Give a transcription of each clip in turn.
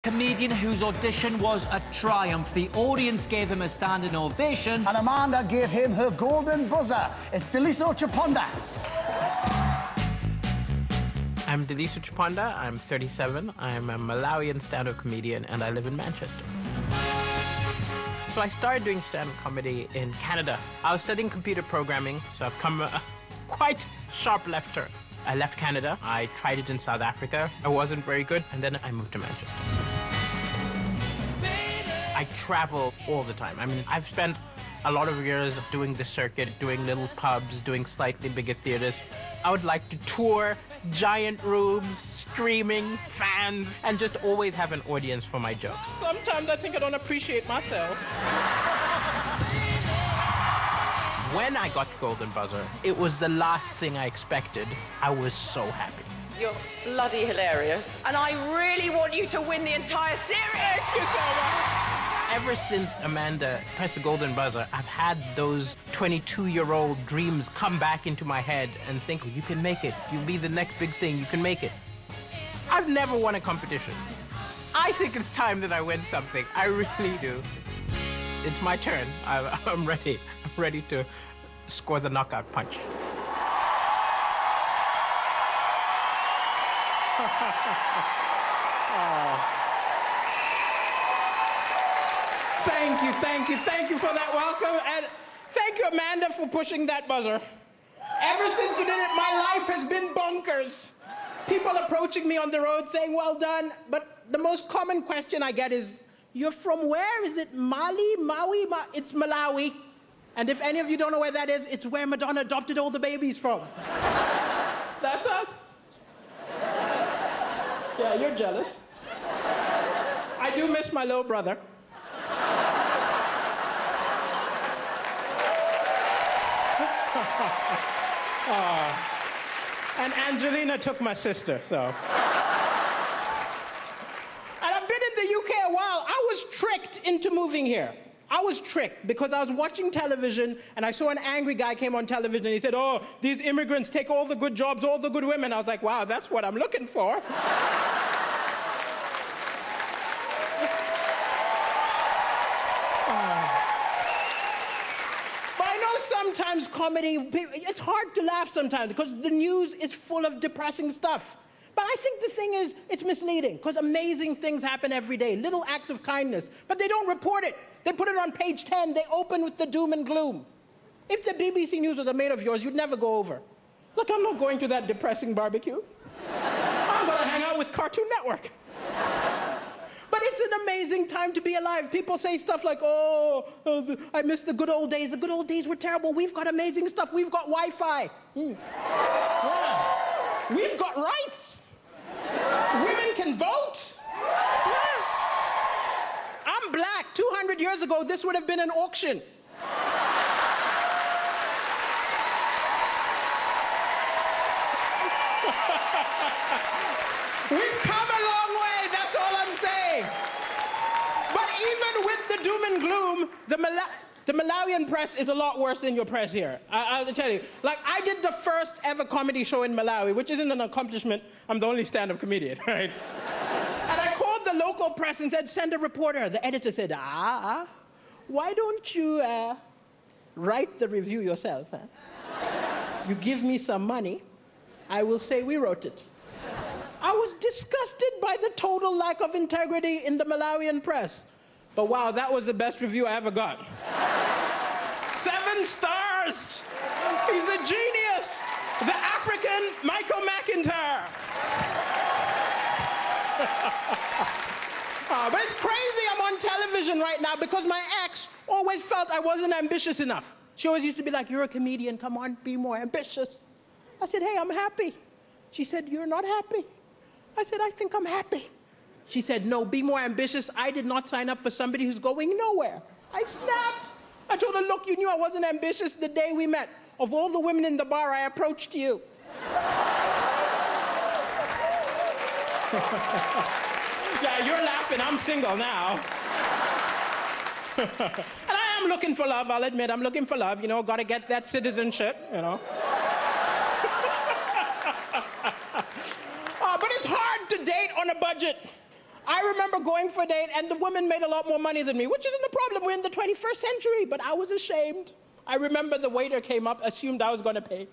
Comedian whose audition was a triumph. The audience gave him a standing ovation. And Amanda gave him her golden buzzer. It's Daliso Chaponda. I'm Daliso Chaponda. I'm 37. I'm a Malawian stand-up comedian, and I live in Manchester. So I started doing stand-up comedy in Canada. I was studying computer programming, so I've come a quite sharp left turn. I left Canada. I tried it in South Africa. I wasn't very good, and then I moved to Manchester. I travel all the time. I mean, I've spent a lot of years doing the circuit, doing little pubs, doing slightly bigger theaters. I would like to tour giant rooms, screaming, fans, and just always have an audience for my jokes. Sometimes I think I don't appreciate myself. When I got the golden buzzer, it was the last thing I expected. I was so happy. You're bloody hilarious. And I really want you to win the entire series. Thank you so much. Ever since Amanda pressed the golden buzzer, I've had those 22-year-old dreams come back into my head and think, you can make it. You'll be the next big thing. You can make it. I've never won a competition. I think it's time that I win something. I really do. It's my turn. I'm ready. I'm ready to score the knockout punch. Thank you for that welcome, and thank you, Amanda, for pushing that buzzer. Ever since you did it, my life has been bonkers. People approaching me on the road saying, well done, but the most common question I get is, you're from where? Is it Mali, Maui? It's Malawi. And if any of you don't know where that is, it's where Madonna adopted all the babies from. That's us. Yeah, you're jealous. I do miss my little brother. And Angelina took my sister, so. And I've been in the UK a while. I was tricked into moving here. I was tricked because I was watching television and I saw an angry guy came on television and he said, oh, these immigrants take all the good jobs, all the good women. I was like, wow, that's what I'm looking for. Sometimes comedy, it's hard to laugh sometimes because the news is full of depressing stuff. But I think the thing is, it's misleading because amazing things happen every day, little acts of kindness, but they don't report it. They put it on page 10, they open with the doom and gloom. If the BBC News was a mate of yours, you'd never go over. Look, I'm not going to that depressing barbecue. I'm gonna hang out with Cartoon Network. But it's an amazing time to be alive. People say stuff like, I miss the good old days. The good old days were terrible. We've got amazing stuff. We've got Wi-Fi. Yeah. We've got rights. Women can vote. Yeah. I'm black. 200 years ago, this would have been an auction. We've come a long way, that's all I'm saying. But even with the doom and gloom, the Malawian press is a lot worse than your press here. I'll tell you. Like, I did the first ever comedy show in Malawi, which isn't an accomplishment. I'm the only stand-up comedian, right? And I called the local press and said, send a reporter. The editor said, why don't you write the review yourself? Huh? You give me some money, I will say we wrote it. I was disgusted by the total lack of integrity in the Malawian press. But wow, that was the best review I ever got. 7 stars! He's a genius! The African Michael McIntyre! But it's crazy I'm on television right now because my ex always felt I wasn't ambitious enough. She always used to be like, you're a comedian, come on, be more ambitious. I said, hey, I'm happy. She said, you're not happy. I said, I think I'm happy. She said, no, be more ambitious. I did not sign up for somebody who's going nowhere. I snapped. I told her, look, you knew I wasn't ambitious the day we met. Of all the women in the bar, I approached you. Yeah, you're laughing. I'm single now. And I am looking for love, I'll admit. I'm looking for love, you know, gotta get that citizenship, you know. But it's hard to date on a budget. I remember going for a date and the woman made a lot more money than me, which isn't a problem. We're in the 21st century, but I was ashamed. I remember the waiter came up, assumed I was going to pay.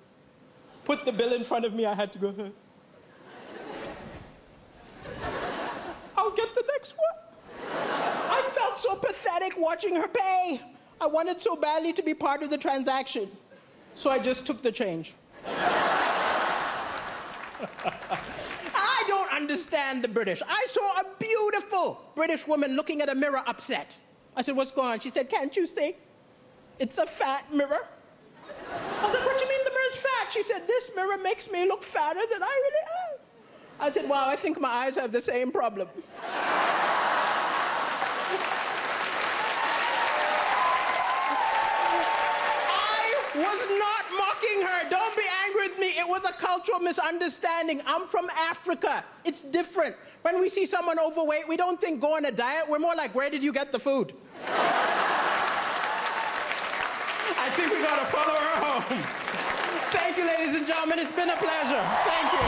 Put the bill in front of me, I had to go, I'll get the next one. I felt so pathetic watching her pay. I wanted so badly to be part of the transaction. So I just took the change. I don't understand the British. I saw a beautiful British woman looking at a mirror upset. I said, what's going on? She said, can't you see? It's a fat mirror. I said, what do you mean the mirror's fat? She said, this mirror makes me look fatter than I really am. I said, wow, I think my eyes have the same problem. I was not mocking her. Don't be angry with me. It was a cultural misunderstanding. I'm from Africa. It's different. When we see someone overweight, we don't think go on a diet. We're more like, where did you get the food? I think we gotta follow her home. Thank you, ladies and gentlemen. It's been a pleasure. Thank you.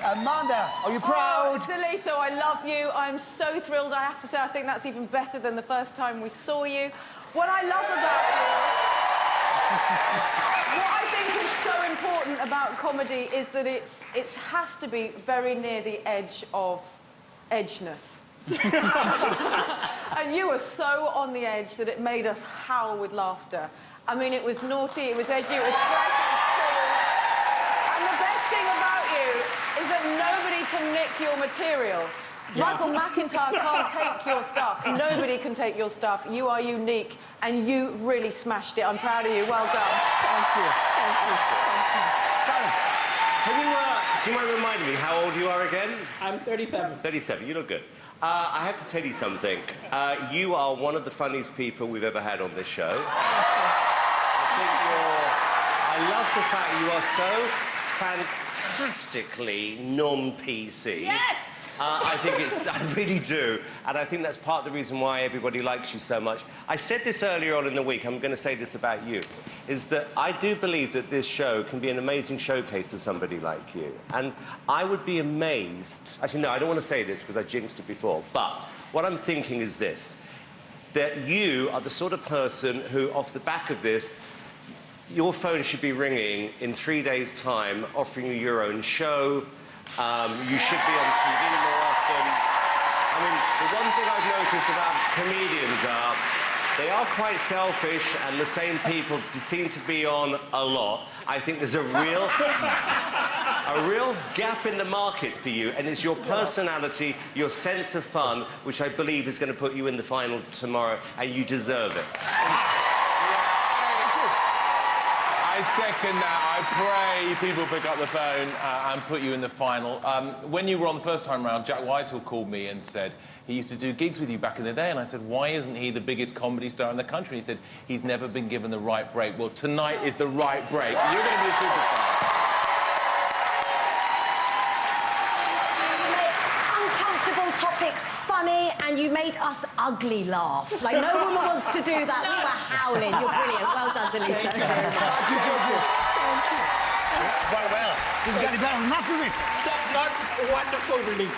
Amanda, are you proud? Deliso, I love you. I'm so thrilled. I have to say, I think that's even better than the first time we saw you. What I love about you, what I think is so important about comedy is that it has to be very near the edge of edgeness. And you were so on the edge that it made us howl with laughter. I mean, it was naughty, it was edgy, it was fresh, it was cool. And the best thing about you is that nobody can nick your material. Yeah. Michael McIntyre can't take your stuff. Nobody can take your stuff. You are unique, and you really smashed it. I'm proud of you. Well done. Thank you. Thank you. Thank you. Do you mind reminding me how old you are again? I'm 37. 37. You look good. I have to tell you something. You are one of the funniest people we've ever had on this show. I love the fact you are so fantastically non-PC. Yes! I really do. And I think that's part of the reason why everybody likes you so much. I said this earlier on in the week, I'm going to say this about you, is that I do believe that this show can be an amazing showcase for somebody like you. And I would be amazed, actually no, I don't want to say this because I jinxed it before, but what I'm thinking is this, that you are the sort of person who, off the back of this, your phone should be ringing in 3 days' time, offering you your own show. You should be on TV more often. I mean, the one thing I've noticed about comedians are they are quite selfish, and the same people seem to be on a lot. I think there's a real gap in the market for you, and it's your personality, your sense of fun, which I believe is going to put you in the final tomorrow, and you deserve it. I second that. I pray people pick up the phone and put you in the final. When you were on the first time round, Jack Whitehall called me and said he used to do gigs with you back in the day, and I said, why isn't he the biggest comedy star in the country? He said, he's never been given the right break. Well, tonight is the right break. You're going to be a superstar. You made uncomfortable topics funny, and you made us ugly laugh. Like, no woman wants to do that. We were howling. You're brilliant. Well done, Deliso. Thank you, judges. Well, doesn't get any better than that, does it? Not wonderful relief.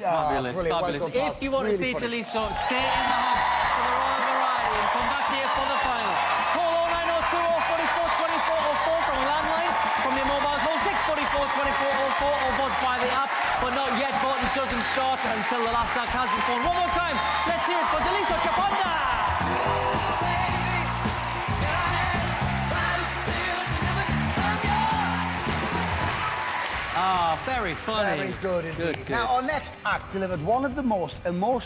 Fabulous, fabulous. Well, if you want to see Deliso, stay in the hub for the Royal Variety and come back here for the final. Call 0902 44 24 04 from a landline, from your mobile, call 644 24 04 or vote by the app. But not yet, voting doesn't start until the last act has been phoned. One more time, let's hear it for Deliso Chaponda! Ah, very funny. Very good indeed. Good. Now, our next act delivered one of the most emotional